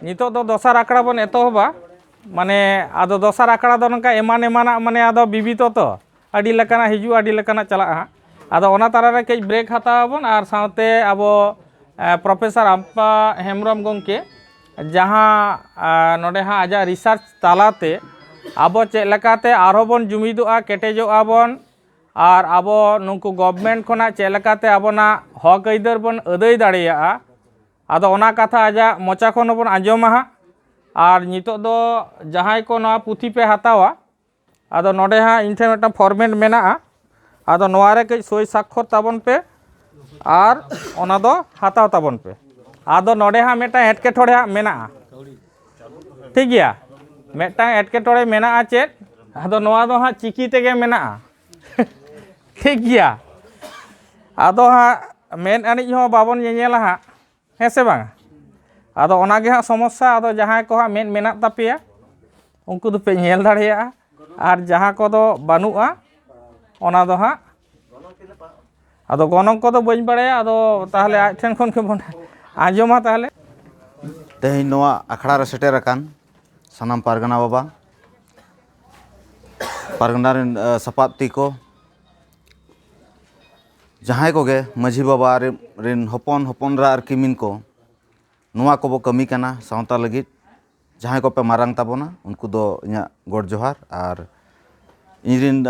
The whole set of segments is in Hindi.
नितो दो दोसार आकड़ा बन एतोहबा माने आदो दोसार आकड़ा दो नंका एमान एमाना माने आदो बिबितो तो आदि लेकाना हिजू आदि लेकाना चला हा आदो ओना तारारे कई ब्रेक हताबन आर साथे आबो प्रोफेसर आम्पा हेमब्रम गंके जहाँ नोडे हाँ आजा रिसार्च तालाते आबो चेक लेकाते आरो बन जुमिदोआ केटेजोआ बन और आबो नुकु गवर्नमेंट खोना चेक लेकाते आबोना हक आइदार बन अदाय दाड़ेयाआ आदो ओना कथा आजा मोचा खन बन आंजोमा हा और नितो दो जहां को नवा पुथी पे हतावा आदो नोडे हाँ इन ठे मिदटां फॉर्मेट मेनाआ आदो नोवारे कई सई साक्षर ताबन पे और ओना दो हताव ताबन पे आदो नोडे हाँ मिदटां एटकेटोड़े हाँ मेनाआ ठीक गया मिदटां एटकेटोड़े मेनाआ चेद आदो नोवा दो हाँ चिकी तेगे मेनाआ ठीक गया आदो हाँ मेन अनिज हों बाबन ñeñela हाँ है से बांग आदो ओनागे हाँ समस्या आदो जहां को हाँ मेन मेना तापेया उनको दो पे ñel दाड़ेया और जहां को दो बानुआ ओना दो हाँ आदो गनंग को दो बइन बाड़ाया आदो ताहले आज ठेन खन के बन आंजोमा ताहले तेहें नोआ अखड़ा रे सेटेर अकान सानाम पारगना बाबा पारगना रेन सपात्ती को जहां को गे माझी बाबा रेन हपन हपनरा और किमिन को नोआ को बो कमी कना सावता लगित जहां को पे मारांग ताबोना उनको दो इना गोड जोहार और इनरिन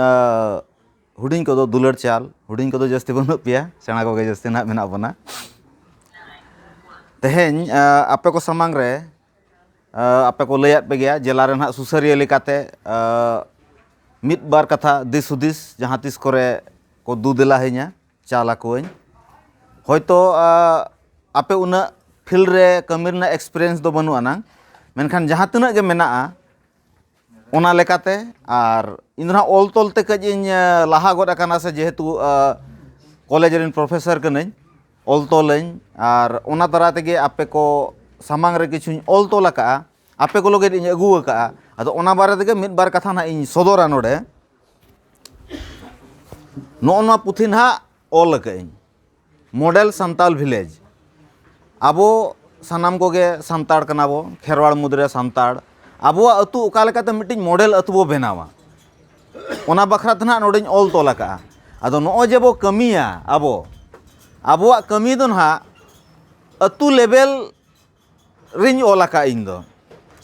हुडिंग को दो दुलर चाल हुडिंग को दो जस्ती बनु पिया सेना को गे जस्ती ना मेना बना तेहें आपे को समांग रे आपे को लयात पे गया जेला रे ना सुसरिया लेकाते मिद बार कथा दिस हुदिस जहां तिस करे को दुदेला हे냐 चाला कोइन होयतो आपे उना फील्ड रे कमी रना एक्सपीरियंस दो बनु आना मेनखान जहां तिना गे मेनाआ ओना लेकाते और इन ऑल तोलते कजिन लाहा गोद अकाना से जेहेतु कॉलेज रेन प्रोफेसर कनई ऑल तोलइन और ओना तरा तेगे आपे को सामांग रे किछु ऑल तोल का आपे को लोगे इन अगु का अदो ओना बारे तेगे मिद बार कथा ना इन सदोरा नोडे नोना पुथि ना ऑल कइन मॉडल संताल विलेज आबो सानाम को गे सांताड़ कनाबो खेरवाड़ मुद्रे सांताड़ आबो अतु ओका लेकाते मिटिन मॉडल अतु बो बेनावा ओना बखरा तना नोडिन ऑल तोला का आदो नो जे बो कमिया आबो आबोआ कमी दो ना अतु लेवल रिन ऑला का इन दो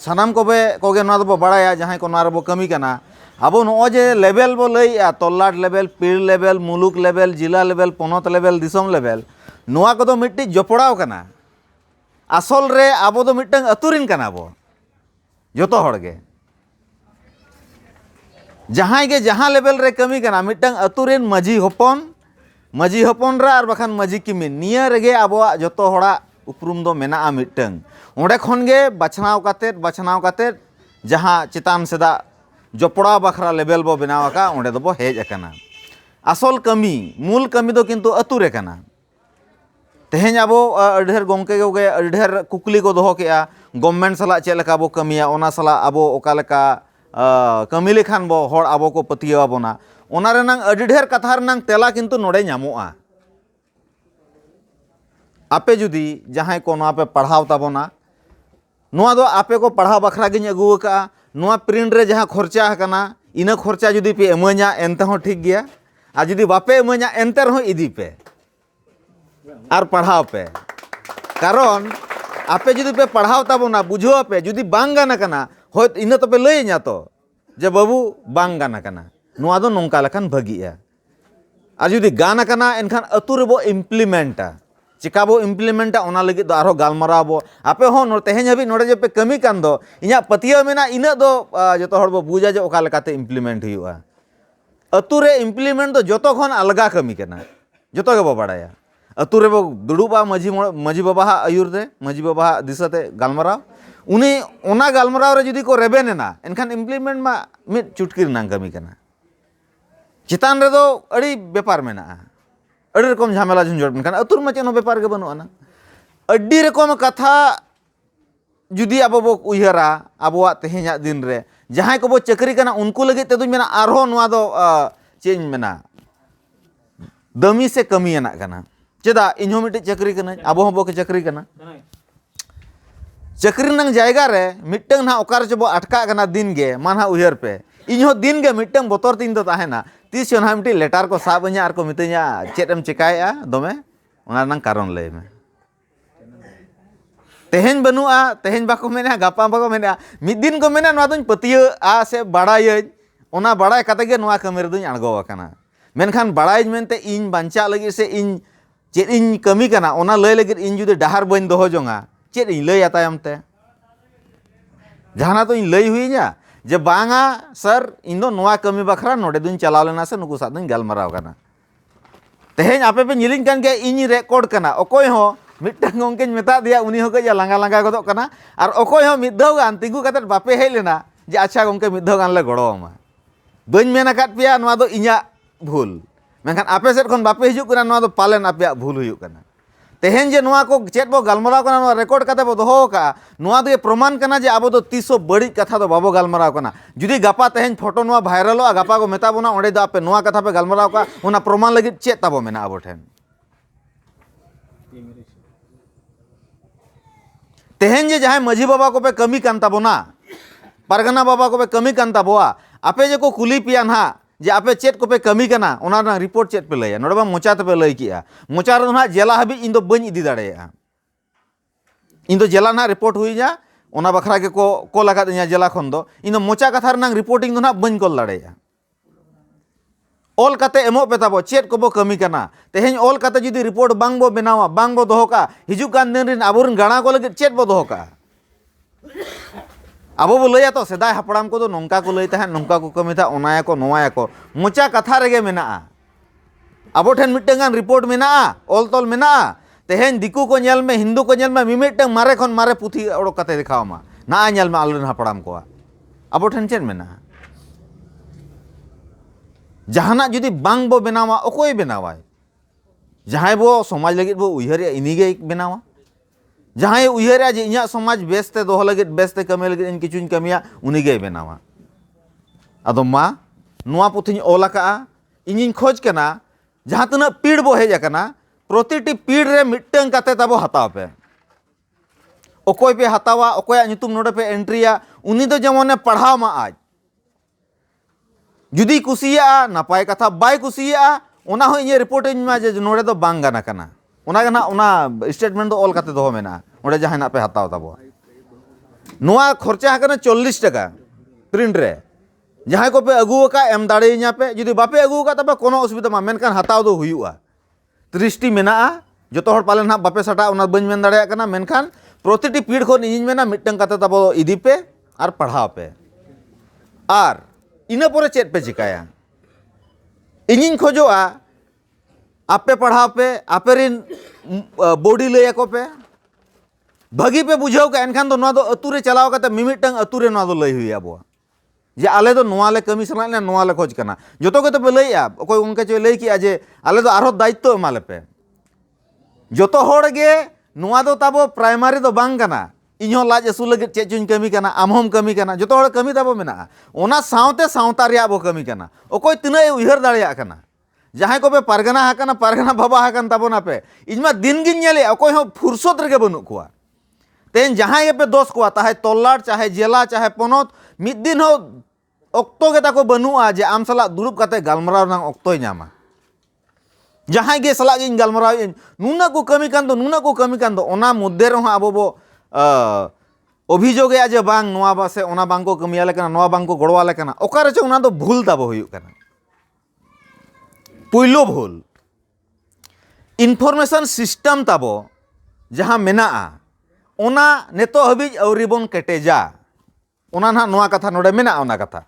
सानाम कोगे ना दो बड़ाया जहां को ना बो कमी कना आबो नो जे लेवल बो लइया तोल्लाट लेवल पीर लेवल मुलुक लेवल जिला लेवल पनत लेवल दिसम लेवल नोआ को दो मिट्टी जपड़ाव कना आसल रे आबो दो मिट्टन अतुरिन कना बो जोतो हड़गे जहां गे जहां लेवल रे कमी कना मिट्टन अतुरिन मजी हपन रा और बखान मजी किमिन निया रेगे आबोआ जोतो हड़ा उपरुम दो मेना मिट्टन ओंडे खन गे बाछनाव काते जहां चितान सेदा जपड़ा बखरा लेवल बो बनावा का ओंडे दो बो हेज अकना आसल कमी मूल कमी दो किंतु अतुरे कना तेहें आबो ढेर गोंके कोगे ढेर कुकली को दोहो केआ गवर्नमेंट सला चेक लेका बो कमिया ओना सला आबो ओका लेका कमी लेखान बो हर आबो को पतिया बोना ओना रेनांग अडी ढेर कथा रेनांग तेला किंतु नोडे ᱧᱟᱢᱚᱜᱼᱟ आपे जुदी जहां को नोआ पे पढ़ाव ताबोना नोआ दो आपे को पढ़ाव बखरा गिन अगु का नोआ प्रिंट रे जहां खर्चा हकना इना खर्चा जुदी पे एमanya एनते हो ठीक गया आ जुदी बापे एमanya एनते रहो इदी पे और पढ़ाव पे कारण आपे जुदी पे पढ़ाव ताबोना बुझो पे जुदी बांग गाना कना होय इना तो पे लइया तो जे बाबू बांग गाना कना नोआ दो नोंका लखन भगिया आ जुदी गाना कना एनखान अतु रे बो इम्प्लीमेंटा चिकाबो इम्प्लीमेंटा ओना लगी दो आरो गालमाराबो आपे हो नो तेहें हबी नोडे जे पे कमी कान दो इया पतिया मेना इना दो जतो हड़ बो बुझा जे ओका लेकाते इम्प्लीमेंट हुआ अतु रे इम्प्लीमेंट दो जतो खन अलगा कमी कना जतो के बो बाड़ाया अतु रे बो दुडुबा मजी बाबा आयुर रे मजी बाबा दिसते गालमाराव उनी ओना गालमाराव रे जुदी को रेबेनेना एनखान इम्प्लीमेंट मा मिद चुटकी रनांग कमी कना चितान रे दो अड़ी व्यापार मेना अड़ी रकम झमेला झुंझट मेनखान अतुर मा चेनो व्यापार के बनुआ ना अड़ी रकम कथा जुदी आबो बो उयहरा आबोआ तेहेंया दिन रे जहां को बो चकरी कना उनको लगे ते दुई मेना आरो नोआ दो चेन मेना दमी से कमी एना कना चेदा इन्हो मिटे चकरी कना आबो हो बो के चकरी कना चाकरी नंग जायगा रे मिट्टंग ना ओकार चबो अटका कना दिन गे मान हा उहर पे इन हो दिन गे मिट्टंग बोतर तीन तो ताहेना तीस ना मिट्टी लेटर को साबanya आर को मितanya चेत एम चिकाया दोमे ओना नंग कारण लय में तेहेन बनुआ तेहेन बाको मेना गापा बाको मेना मिद दिन को मेना नवा दुन पतिय आ से बाड़ाय ओना बाड़ाय कते गे नवा कमी रे दुन अणगो आकना मेनखान बाड़ाय मेनते इन बांचा लगी से इन चेत इन कमी कना ओना लय लगी इन जुदि डाहार बन दोहो जोंगा चेत इन लय आतायम ते जहाना तो इन लय हुईया जे बांगा सर इन दो नवा कमी बखरा नोडे दुन चलाव लेना से नुकु साथ दुन गलमराव कना तेहेन आपे पे निलिन कान गे इन रेकॉर्ड कना ओकोय हो मिट्टंग गोंकेन मेता दिया उनी हो गया लांगा लांगा गदो कना और ओकोय हो मिद दौ गान तिंगु कते बापे हेज लेना जे अच्छा गोंके मिद दौ गान ले गड़ोमा बइन मेना काट पिया नवा दो इnya भूल मेनखान आपे सेट खन बापे हिजुक कना नवा दो पालेन आपे भूल हुयुक कना तेहेन जे नवा को चेत बो गलमराव कना नवा रेकॉर्ड कते बो दोहो का नवा दो प्रमाण कना जे आबो दो तीसो बड़ी कथा दो बाबो गलमराव कना जुदी गापा तेहेन फोटो नवा वायरल आ गापा को मेता बोना ओंडे दो आपे नवा कथा पे गलमराव का ओना प्रमाण लगी चेत ताबो मेना आबो ठेन तेहेन जे जहां माझी बाबा को पे कमी कान ताबोना परगना बाबा को पे कमी कान ताबोआ आपे जे को कुली पिया ना जे आपे चेत को पे कमी कना ओना ना रिपोर्ट चेत पे लैया नोडे बा मोचा ते पे लय किया मोचा रे ना जेला हबी इन दो बኝ इदी दाड़ेया इन दो जेला ना रिपोर्ट हुई जा ओना बखरा के को लगा दिया जेला खन दो इन दो मोचा कथा रे ना रिपोर्टिंग दो ना बኝ कल दाड़ेया ऑल कते एमो पे ताबो चेत को बो कमी कना तेहेन ऑल कते जुदी रिपोर्ट बांग बो बनावा बांग बो दोहो का हिजु कान दिन रिन आबुरन गाणा को लगे चेत बो दोहो का आबो बो लैया तो सेदाय हापड़ाम को दो नोंका को लैता है नोंका को कमी था ओनाया को नोवाया को मोचा कथा रेगे मेना आबो ठेन मिट्टंगान रिपोर्ट मेना ऑल तोल मेना तेहेन दिकु को नेल में हिंदू को नेल में मिमिट्टंग मारे खन मारे पुथी ओडो कते दिखावमा ना नेल में आलरेन हापड़ाम को आबो ठेन चेन मेना जहाना जुदी बांग बो बनावा ओकोय बनावाय जहां बो समाज लगी बो उयहर इनिगे बनावा जहां उयहर जे इया समाज बेस्ते दोह लगी बेस्ते कमे लगी इन किचुन कमिया उनिगे बनावा अदो मा नुआ पुथिन ओलाका इनिन खोज कना जहां तना पीड़ बो हेज कना प्रतिटी पीड़ रे मिट्टंग कते ताबो हताव पे ओकोय पे हतावा ओकोया नितुम नोडे पे एंट्रिया उनी दो जेमोने पढ़ाव मा आज जुदी कुसिया नापाय कथा बाय कुसिया ओना हो इन रिपोर्टिंग मा जे नोडे दो बांग गाना कना ओना गना ओना स्टेटमेंट दो ऑल कते दो मेना ओडे जहां ना पे हताव ताबो नोआ खर्चा हकना 40 टाका प्रिंट रे जहां को पे अगु का एम दाड़े nya पे जुदी बापे अगु का तबे कोनो असुविधा मा मेनकान हताव दो हुयुआ 30 टी मेना जतो हर पालन हा बापे सटा ओना बñ मेन दाड़े कना मेनखान प्रतिटी पीड़ खन इन मेना मिट्टंग कते ताबो इदी पे आर पढ़ाव पे आर इना परे चेत पे चिकाया इनिन खोजोआ आपे पढ़ाव पे आपे रिन बॉडी लय को पे भगी पे बुझाव का एनखान दो नवा दो अतु रे चलाव कते मिमिट्टंग अतु रे नवा दो लय हुई आबो जे आले दो नवा ले कमी सना ने नवा ले खोज कना जतो के तो पे लय आ कोई उनके जो लय किया जे आले दो आरो दायित्व एमाले पे जतो होड़ गे नवा दो ताबो प्राइमरी दो बांग कना इन्हों लाज असुल लगे चे चुन कमी कना आमहोम कमी कना जतो होड़ कमी ताबो मेना ओना सावते सावता रिया बो कमी कना ओकोय तिना उयहर दाड़िया कना जहां को पे परगना हाकना परगना बाबा हाकन ताबोना पे इजमा दिन गिन नेले ओकोय हो फुर्सत रेगे बनु कुआ तेन जहां ये पे दोष कुआ ताहे तोल्लाट चाहे जेला चाहे पोनोत मिद दिन हो ऑक्तो के ताको बनुआ जे आम सला दुरुब कते गलमराव नांग ऑक्तोय नामा जहां गे सला गिन गलमराव नुना को कमी कान दो ओना मुद्दे रहो आबो बो अभियोग जे बांग नोआ बासे ओना बांग को कमियाले कना नोआ बांग को गड़वाले कना ओकारे चे ओना दो भूल ताबो हुयुक कना पुइलो भूल इनफॉर्मेशन सिस्टम ताबो जहां मेना ओना नेतो हबी अवरी बोन केटेजा ओना ना नोआ कथा नोडे मेना ओना कथा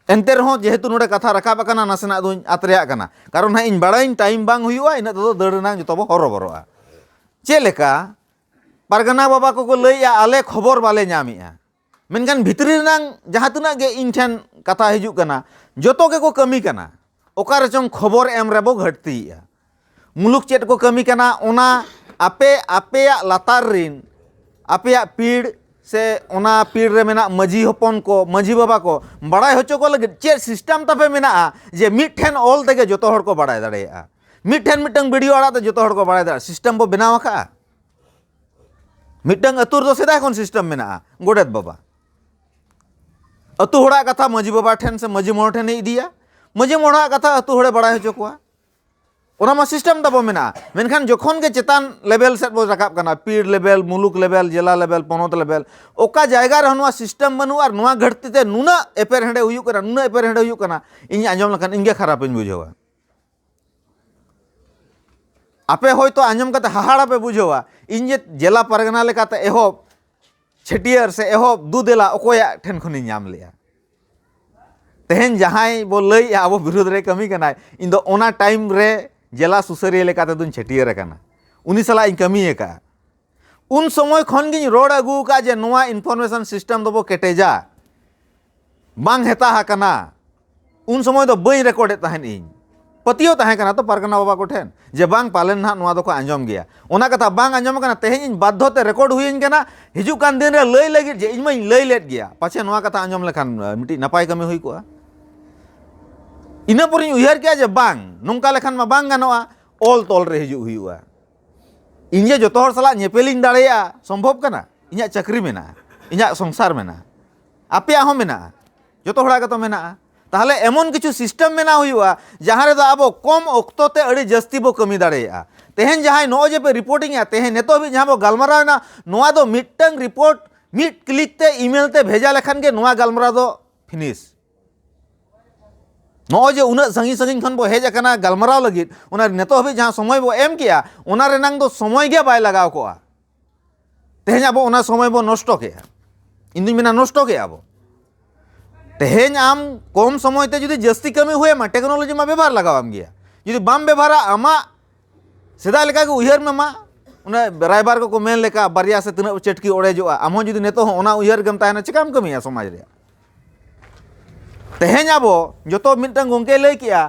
एंते रहो जेहेतु नोडे कथा रकाब कना नासना दुन आतरेया कना कारण ना इन बाड़ाइन टाइम बांग हुयुआ इन तो दड़ना जतो बो हरो बरोआ चे लेका परगना बाबा को लैया आले खबर बाले नामिया मेनखान भितरी नांग जहां तना गे इन ठेन कथा हिजुक कना जतो के को कमी कना ओकारे चों खबर एम रेबो घटतीया मुलुक चेत को कमी कना ओना आपे आपेया लातार रिन आपेया पीड़ से ओना पीड़ रे मेना मजी हपन को मजी बाबा को बड़ाई होचो को लगे चेत सिस्टम तापे मेना जे मिट ठेन ऑल तेगे जतो हर को बड़ाई दाड़ेया मिट ठेन मिटंग वीडियो आड़ा तो जतो हर को बड़ाई दाड़ा सिस्टम बो बनाव का मिटंग अतुर दो सेदाय खन सिस्टम मेना गोडेत बाबा अतु होड़ा कथा मजी बाबा ठेन से मजी मोड़ ठेन इदिया मजी मोड़ा कथा अतु होड़े बड़ा हो चुका ओना मा सिस्टम तब मेना मेनखान जोखन के चेतान लेवल सेट बो रकाब कना पीड़ लेवल मुलुक लेवल जिला लेवल पनत लेवल ओका जायगा रे नोआ सिस्टम बनू और नोआ घटती ते नुना एपेर हेडे हुयु कना नुना एपेर हेडे हुयु कना इन आंजम लखन इंगे खराब इन बुझेवा आपे होयतो आंजम कते हाहाड़ा पे बुझेवा इन जे जिला परगना लेकाते एहोब छटियर से एहोब दुदेला ओकोया ठेन खनि नाम लिया तेहन जहां बो लई आबो विरोध रे कमी कना इन दो ओना टाइम रे जिला सुसरिया लेकाते दुन छटियर कना उनी सला इन कमी का उन समय खन गिन रोड अगु का जे नोआ इनफॉरमेशन सिस्टम दो बो केटेजा बांग हेता हकना उन समय दो बई रिकॉर्ड तहन इन पतियो तहे कना तो परगना बाबा को ठेन जे बांग पालन ना नोआ दो को आंजम गया ओना कथा बांग आंजम कना तेहन इन बाध्यते रिकॉर्ड हुइन कना हिजु कान दिन रे लई लगी जे इन मई लई लेट गया पाछे नोआ कथा आंजम लेखान मिटी नपाय कमी हुई को इना पर उहर क्या जे बांग नोंका लेखान मा बांग गानोआ ऑल तोल रे हिजु हुईवा इन जे जतो हर सला नेपेलिंग दाड़ेया संभव कना इया चाकरी मेना इया संसार मेना आपे हो मेना जतो हड़ा का तो मेना ताहले एमन किछु सिस्टम मेना हुईवा जहां रे दो आबो कम ऑक्तो ते अड़ी जस्ती बो कमी दाड़ेया तेहन जहां नो जे पे रिपोर्टिंग या तेहन नेतो भी जहां बो गलमरा ना नोआ दो मिटंग रिपोर्ट मिट क्लिक ते ईमेल ते भेजा लेखान के नोआ गलमरा दो फिनिश नो जे उना संगी संगी खन बो हेज कना गलमराव लगित उना नेतो हबी जहां समय बो एम किया उना रे नांग दो समय गे बाय लगाव कोआ तेहन आबो उना समय बो नष्ट के इन दिन मेना नष्ट के आबो तेहन आम कम समय ते जुदी जस्ती कमी हुए मा टेक्नोलॉजी मा व्यवहार लगावाम गया जुदी बाम व्यवहारा आमा सेदा लेका के उहर में मा उना रायबार को मेन लेका बारिया से तना चटकी ओड़ेजोआ आम जुदी नेतो उना उहर गम ताहना चिकाम कमिया समाज रे तेहन आबो जतो मिटंग गोंके लई किया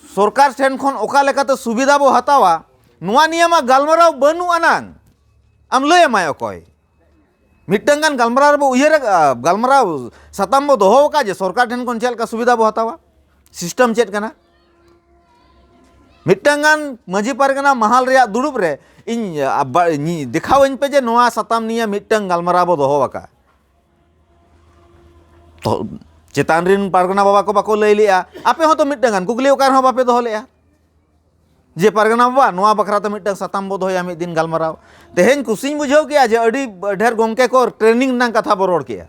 सरकार ठेन खन ओका लेकाते सुविधा बो हतावा नुआ नियमा गलमराव बनु अनांग आम लई माय कोय मिटंग गान गलमराव बो उहर गलमराव सताम बो दोहो का जे सरकार ठेन खन चेल का सुविधा बो हतावा सिस्टम चेत कना मिटंग गान मजी परगना महल रे दुड़ुब रे इन दिखावइन पे जे नोआ सताम निया मिटंग गलमराव बो दोहो का तो चेतान रिन परगना बाबा को बाको लई लिया आपे हो तो मिटंगान कुकली ओकार हो बापे दोहो लेया जे परगना बाबा नोआ बखरा तो मिटंग सताम बो दोया मिद दिन गलमराव तेहन कुसिन बुझाव किया जे अडी ढेर गोंके को ट्रेनिंग ना कथा बो रोड किया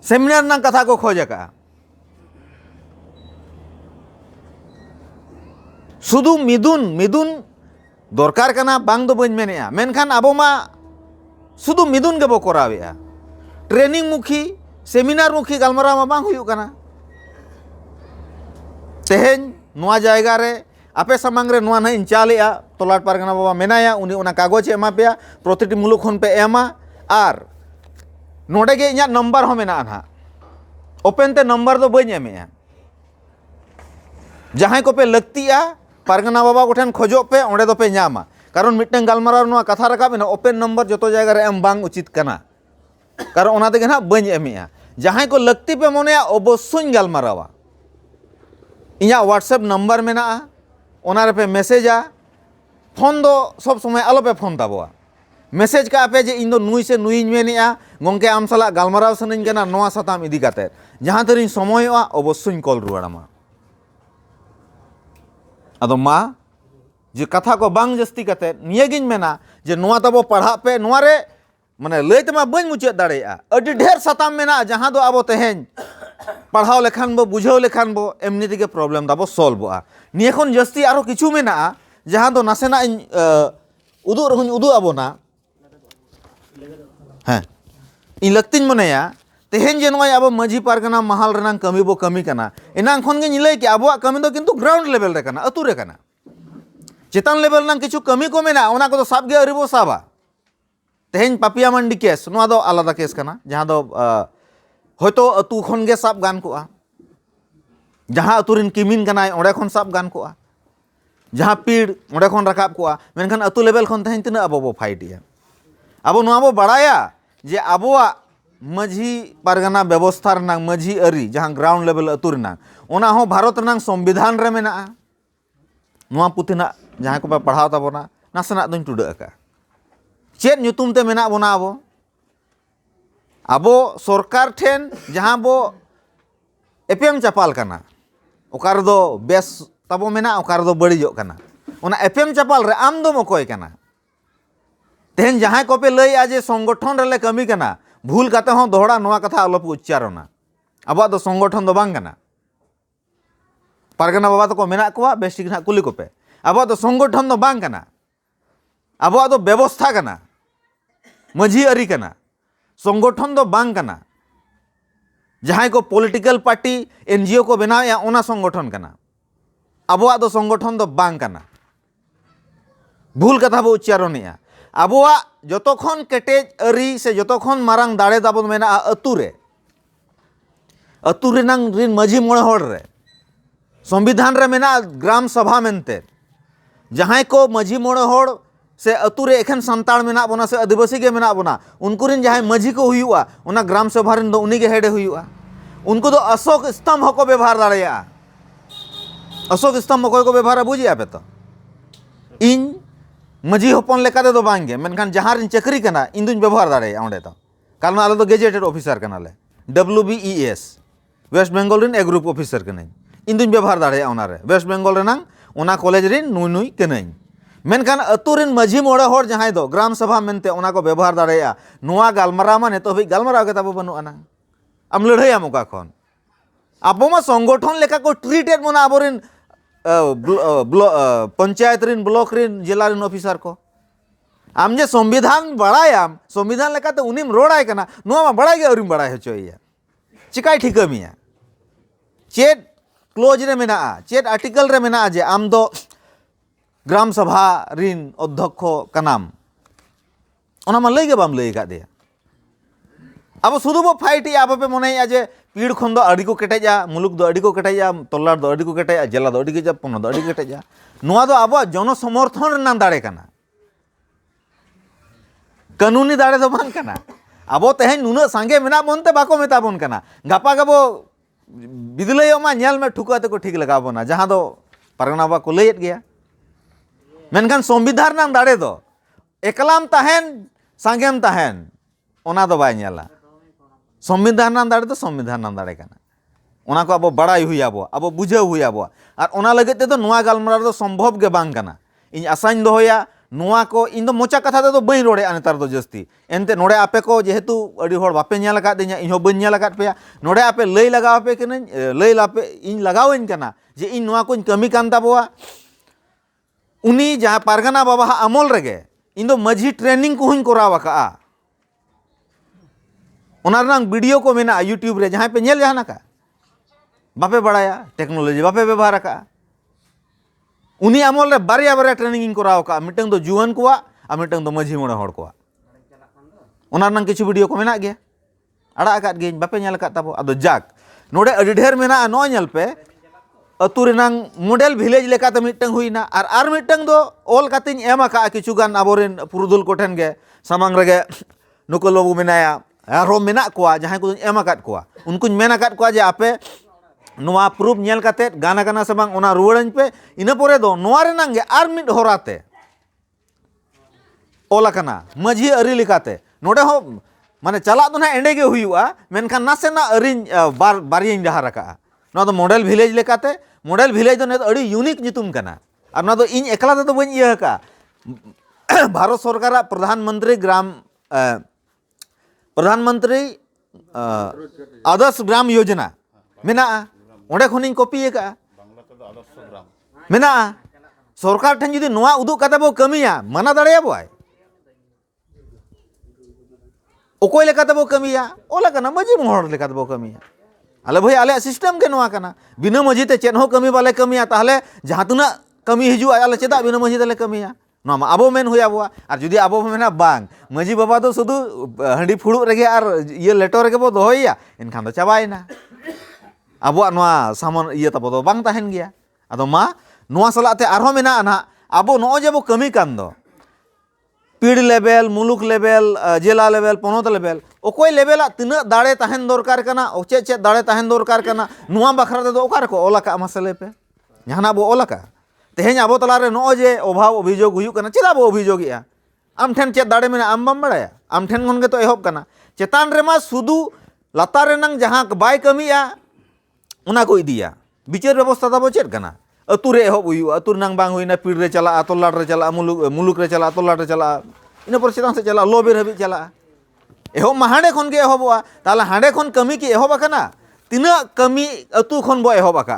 सेमिनार ना कथा को खोज का सुदु मिदुन मिदुन दरकार कना बांग दो बन मेनेया मेनखान आबो मा सुदु मिदुन के बो करावेया ट्रेनिंग मुखी सेमिनार मुखी गलमरा मा बांग हुयु कना तेहन नोआ जायगा रे आपे समांग रे नोआ नहीं चालेया तोलाट परगना बाबा मेनाया उनी उना कागज एमा पेया प्रतिटी मुलुक खन पे एमा आर नोडे गे इया नंबर हो मेना ना ओपन ते नंबर दो बኝ एमेया जहां को पे लगतिया परगना बाबा कोठन खोजो पे ओंडे दो पे ᱧामा कारण मिटन गलमरा नोआ कथा रकाब ना ओपन नंबर जतो जायगा रे एम बांग उचित कना कारण ओना तेगे ना बኝ एमेया जहां को लगती पे मोनेया अवश्य गलमरावा इया व्हाट्सएप नंबर मेना ओना रे पे मैसेजा फोन दो सब समय आलो पे फोन ताबोआ मैसेज का पे जे इन दो नुई से नुई मेनेया गोंके आम साला गलमराव सनइन कना नोआ साताम इदी काते जहां तरिन समयवा अवश्य कॉल रुवाड़ामा अदो मा जे कथा को बांग जस्ती काते नियगिन मेना जे नोआ तबो पढ़ा पे नोआ रे माने लैते मा बñ मुचाद दाड़ेया अडी ढेर साताम मेना जहां दो आबो तेहेन पढ़ाव लेखान बो बुझाव लेखान बो एमनी दिगे प्रॉब्लम दाबो सॉल्व बोआ निये खन जस्ती आरो किछु मेना जहां दो नासेना उदु रहुन उदु आबोना हां इन लगतिन मनेया तेहेन जे नोय आबो मजी पारगना महल रनांग कमी बो कमी कना एनांग खन गे निलय के आबो कमी दो किंतु ग्राउंड लेवल रे कना अतु रे कना चेतान लेवल नांग किछु कमी को मेना ओना को साब गे अरिबो साबा तेहेन पापिया मंडी केस नोआ दो आलादा केस कना जहां दो होयतो अतु खन गे साब गान कोआ जहां अतुरिन किमिन कनाय ओंडे खन साब गान कोआ जहां पीड़ ओंडे खन रकाब कोआ मेनखान अतु लेवल खन तेहेन तिना आबो बो फाइटिया आबो नोआ बो बड़ाया जे आबोआ मजी पारगना व्यवस्था रनांग मजी अरी जहां ग्राउंड लेवल अतु रनांग ओना हो भारत रनांग संविधान रे मेना नोआ पुतिना जहां को पे पढ़ाव ताबोना नासना दों टुडा का चेद ᱧᱩᱛᱩᱢ ते मेना बोना अबो सरकार ठेन जहाँ बो एपेम चापाल कना ओका रदो बेस ताबो मेना ओका रदो बड़िजो कना ओना एपेम चापाल रे आम दो मकोय कना तेहन जहाँ को पे लई आज संगठन रेले कमी कना भूल काते हों दोहरा नोआ कथा आलो पे उच्चारणा अब दो संगठन दो बांग कना पारगना बाबा तो को मेना कोवा बेस्टिक ना कुली को पे अब दो संगठन दो बांग कना अब दो व्यवस्था कना मझी अरी कना संगठन दो बांग कना जहाँ को पॉलिटिकल पार्टी एनजीओ को बनाव या ओना संगठन कना अब दो संगठन दो बांग कना भूल कथा बो उच्चारणिया आबोआ जतोखन केटेज अरी से जतोखन मारांग दाड़े दाबो मेना अतु रेनांग रिन मझी मोड़े होड़ रे संविधान रे मेना ग्राम सभा मेनते जहाँ को मझी मोड़े होड़ से अतु रे एखन संताड़ मेना बोना से आदिवासी के मेना बोना उनको रिन जहाँ मझी को हुआ उना ग्राम सभा रिन दो उनी के हेडे हुआ उनको तो अशोक स्तंभ हको व्यवहार दाड़ेया अशोक स्तंभ अकोय को व्यवहार बुझिया पे तो इन मझी हपन लेकाते दो बांगे मेनखान जहाँ रिन चक्री कना इन दुन व्यवहार दाड़ेया ओंडे तो कारण आले तो गेजेटेड ऑफिसर कनाले WBES वेस्ट बेंगल रिन ए ग्रुप ऑफिसर कनाई इन दुन व्यवहार दाड़ेया ओना रे वेस्ट बेंगल रेनांग ओना कॉलेज रिन नुई नुई कनाई मेनखान अतु रिन मझी मोड़े होड़ जहाँ दो ग्राम सभा मेनते ओना को व्यवहार दाड़ेया नोआ गालमाराव मा नेतो हबि गालमाराव के ताबो बनु आना आम लड़ाईया मोका खन आबो मा संगठन लेका को ट्रीटेड मोना आबोरिन पंचायत रिन ब्लॉक रिन जिला रिन ऑफिसर को आम जे संविधान बड़ायाम संविधान लेकाते उनिम रोड़ाय कना नोआ मा बड़ाय गे अरिम बड़ाय होचोया चिकाय ठिकामिया चेद क्लोज रे मेना चेद आर्टिकल रे मेना जे आम दो ग्राम सभा रिन अध्यक्ष कनाम ओना मा लई गे बाम लई का दे अब शुद्ध बो फाइट अब पे मने जे पीड़ खन दो अड़ी को केटेजा मुलुक दो अड़ी को केटेजा तोलार दो अड़ी को केटेजा जिला दो अड़ी के पन दो अड़ी को केटेजा नोआ दो अब जन समर्थन रेनां दाड़े कना कानूनी दाड़े दो बांग कना अब तेहेन नुना सांगे मेना बोनते बाको मेता बोन कना गापा गबो बिदलय मा नेल में ठुकाते को ठीक लगा बोना जहां दो पारगना बा को लयत गया मेनखान संविधान नाम दाड़े दो एकलाम ताहेन सांगेम ताहेन ओना दो बाय नेला संविधान नाम दाड़े तो संविधान नाम दाड़े कना ओना को अब बड़ाई हुई अब बुझाव हुई और ओना लगते तो नोआ गालमाराव दो संभव के बांग कना इन आशाइन दोया नोआ को इन दो मोचा कथा दे दो बई रोड़े नेतार दो जस्ती एनते नोड़े आपे को जेहेतु अड़ी होड़ बापे नेल आकाद दिया इन हो बई नेल आकाद पेया नोड़े आपे लई लगाव पे कना लई लापे इन लगाव इन कना जे इन नोआ को कमी कान ताबोआ उनी जहाँ पारगना बाबा अमल रेगे इन दो मझी ट्रेनिंग को हुई कोराव आका ओना रंग वीडियो को मेना यूट्यूब रे जहाँ पे नेल जहाना का बापे बड़ाया टेक्नोलॉजी बापे व्यवहार का उनी अमल रे बारिया बारिया ट्रेनिंग कोराव का मिटंग दो जुआन को आ मिटंग दो मझी मोड़े होड़ को ओना रंग किछु वीडियो को मेना गया अड़ा आकाद गे बापे नेल आकाद ताबो अदो जाक नोडे अडी ढेर मेना नो नेल पे अतु रेनांग मॉडल विलेज लेकाते मिटंग हुईना आर मिटंग दो ऑल कातिन एम आका किछु गान आबोरेन पुरुदुल कोठेन गे सामांग रेगे नुको लोबु मेनाया आरो मेना कोआ जहां को एम आकाद कोआ उनको मेन आकाद कोआ जे आपे नोआ प्रूफ नेल काते गाना गाना से बांग ओना रुवाड़न पे इना पोरे दो नोआ रेनांग गे आर मिट होराते ओला कना मझी अरी लिकाते नोडे हो माने चला दो ना एंडे गे हुईवा मेनखान नासेना अरी बारियन डहार रका नोआ दो मॉडल विलेज लेकाते मॉडल विलेज दो ने अड़ी यूनिक नितुम कना और नोआ दो इन एकला दो बन इया का भारत सरकार प्रधानमंत्री ग्राम प्रधानमंत्री आदर्श ग्राम योजना मेना ओंडे खनिन कॉपी का मेना सरकार ठन जुदी नोआ उदुग काते बो कमिया माना दाड़ेया बोय ओकोय लेकाते बो कमिया ओला कना मजी मोहर लेकाते बो कमिया आले भाई आले सिस्टम के नोआ कना बिना मजी ते चेन हो कमी बाले कमिया ताहले जहां तुना कमी हिजु आले चेदा बिना मजी तले कमिया नोआ मा आबो मेन हुया बोआ और जुदी आबो मेना बांग मजी बाबा तो शुधु हंडी फुड़ु रेगे और ये लेटो रेगे बो दोहैया इनखान दो चाबायना आबो नोआ सामान ये तबो दो बांग ताहेन गया आदो मा नोआ सलाते आरो मेना ना आबो नो जे बो कमी कान दो पीड़ लेवल मुलुक लेवल जिला लेवल पनत लेवल ओकोय लेवल तिना दाड़े ताहेन दरकार कना चे चे दाड़े ताहेन दरकार कना नोआ बखरा दे दो ओकार को ओलाका मसले पे जहाना बो ओलाका तेहेन आबो तलारे नो जे अभाव अभियोग हुयु कना चेदा बो अभियोगिया आम ठेन चेद दाड़े मेना आम बाम बड़ाया आम ठेन खन गे तो एहब कना चेतान रेमा सुदू लातार रेनांग जहां बाय कमिया उना को इदिया बिचार व्यवस्था तब चेद कना अतु रे एहब हुई अतु रेनांग बांग हुईना पीड़ रे चला तोलाट रे चला मुलुक रे चला तोलाट रे चला इन पर चेतान से चला लोबेर हबी चला एहब मा हांडे खन गे एहबवा ताले हांडे खन कमी की एहब आकना तिना कमी अतु खन बो एहब आका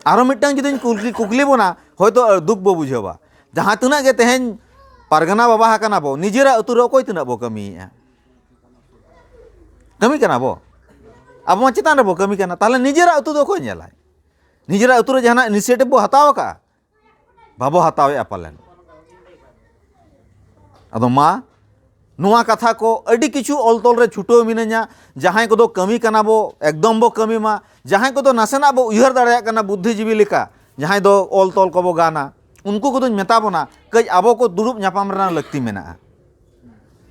आरो मिटटांग जुदी कुकली बोना होयतो दुख बो बुझेवा जहां तना गे तेहेन पारगना बाबा हाकना बो निजेरा अतु रे अकोय तना बो कमी कना बो अब मा चेतान रे बो कमी कना ताले निजेरा अतु दो अकोय नेला निजेरा अतु रे जहाना इनिशिएटिव बो हताव का बाबो हतावे पालेन अदो मा नुआ कथा को अड़ी किछु ऑलतोल रे छुटो मिनया जहां को दो कमी कना बो एकदम बो कमी मा जहां को दो नासेना बो उयहर दाड़या कना बुद्धिजीवी लेका जहां दो ऑलतोल को बो गाना उनको को मेता बोना कज आबो को दुरुब नापाम रना लगती मेना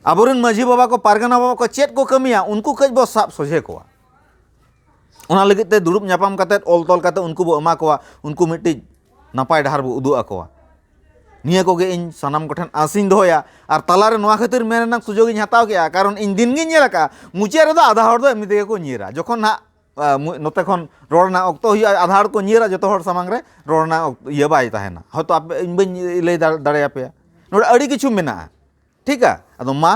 आबोरन माझी बाबा को पारगना बाबा को चेत को कमिया उनको कज बो साब सोझे कोआ उना लगित ते दुरुब नापाम काते ऑलतोल काते उनको बो एमा कोआ उनको मिट्टी नपाय डहार बो उदु आकोआ निया को गे इन सनाम को ठन आसिन दोया और तलारे नोआ खातिर मेना सुजोग इन हताव के कारण इन दिन गे नेला का मुचे रे दो आधा हर दो एमनि तेगे को निरा जखन ना नोते खन रोड़ना अक्तो हुई आधा हर को निरा जतो हर सामांग रे रोड़ना ये बाय ताहेना हयतो आप इन बन लय दाड़े पे नोडे अड़ी किछु मेना ठीक है अदो मा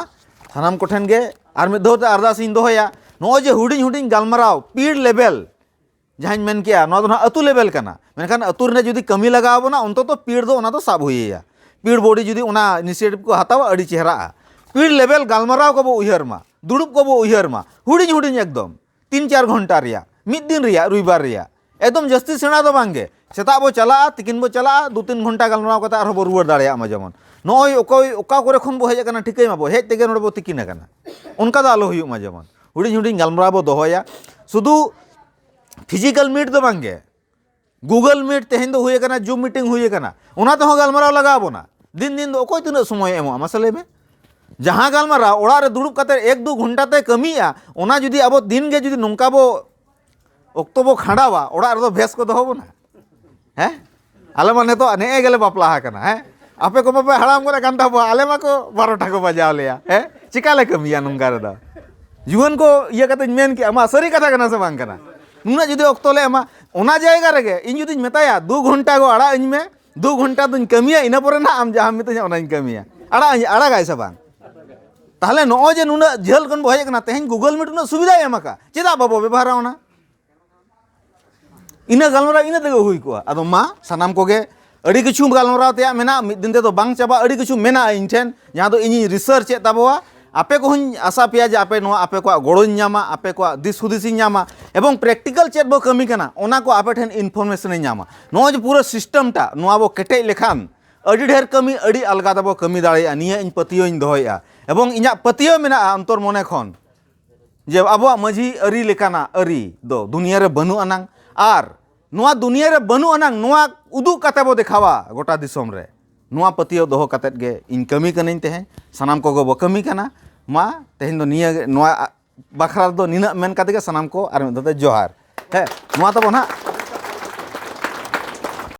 सनाम को ठन गे आर मिद दो अरदास इन दोया नो जे हुडिंग हुडिंग गालमाराव पीड़ लेवल जहां मेन किया नो दो अतु लेवल कना मेनखान अतु रे जुदी कमी लगाव बोना अंत तो पीड़ दो ओना तो साब हुईया पीड़ बॉडी जुदी ओना इनिशिएटिव को हतावा अड़ी चेहरा पीड़ लेवल गालमाराव को बो उयहर मा दुड़ुब को बो उयहर मा हुडिंग हुडिंग एकदम 3-4 घंटा रिया मिद दिन रिया रुइबार रिया एकदम जस्ती सेना दो बांगे सेता बो चला तिकिन बो चला 2-3 घंटा गालमाराव कता आरो बो रुवार दाड़या मा जेमन नोय ओकोय ओका करे खन बो हेज कना ठिकै मा बो हेज तेगे नोडे बो तिकिन कना उनका दा आलो हुयु मा जेमन हुडिंग हुडिंग गालमाराव बो दोहोया शुधु फिजिकल मीट दो बांगे गूगल मीट तेहेन दो हुए कना जूम मीटिंग हुए कना उना तो गालमाराव लगा बोना दिन दिन दो कोई तना समय एमो मसले में जहां गालमाराव ओड़ा रे दुड़ुब काते 1-2 घंटा ते कमिया ओना जुदी अब दिन गे जुदी नोंका बो ओक्तो बो खाड़ावा ओड़ा रे दो भेस को दो बोना हैं आले माने तो ने गेले बापला हा कना हैं आपे को बापे हड़ाम करे कांटा बो आले मा को 12टा को बजाव लेया हैं चिकाले कमिया नोंगा रे दा जीवन को ये कते मेन कि अमा सरी कथा कना से बांग कना नुना जुदी ओक्तो ले एमा ओना जायगा रे गे इन जुदी मेताया 2 घंटा को आड़ा इन में 2 घंटा दुन कमिया इना पर ना आम जहां मिते ओना कमिया आड़ा गाय से बांग ताहले नो जे नुना झेल कन बो हेज कना तेहन गूगल मीट नु सुविधा एमाका चेदा बाबो व्यवहार ओना इना गालमरा इना तेगे हुई को अदो मा सनाम को गे अड़ी किछु गालमरा ते मेना मिद दिन ते तो बांग चाबा अड़ी किछु मेना इन ठेन जहां दो इनी रिसर्च ए ताबोआ आपे को आशा पिया जे आपे नो आपे को गड़ोन नामा आपे को दिस हुदिस नामा एवं प्रैक्टिकल चेद बो कमी कना ओना को आपे ठेन इनफॉरमेशन नामा नो जे पूरा सिस्टम टा नो बो केटे लेखान अड़ी ढेर कमी अड़ी अलगा तबो कमी दाड़ेया निया इन पतियो इन दोया एवं इना पतियो मेना अंतर मने खन जे आबो माझी अरी लेकाना अरी दो दुनिया रे बनु अनांग आर नोआ दुनिया रे बनु अनांग नोआ उदु काते बो देखावा गोटा दिसोम रे नोआ पतियो दोहो कातेत गे इन कमी कनिन तेहे सनाम को बो कमी कना मा तेहेन दो निया नोआ बखरा दो निना मेन काते गे सनाम को आर जोहार है नोआ तबो ना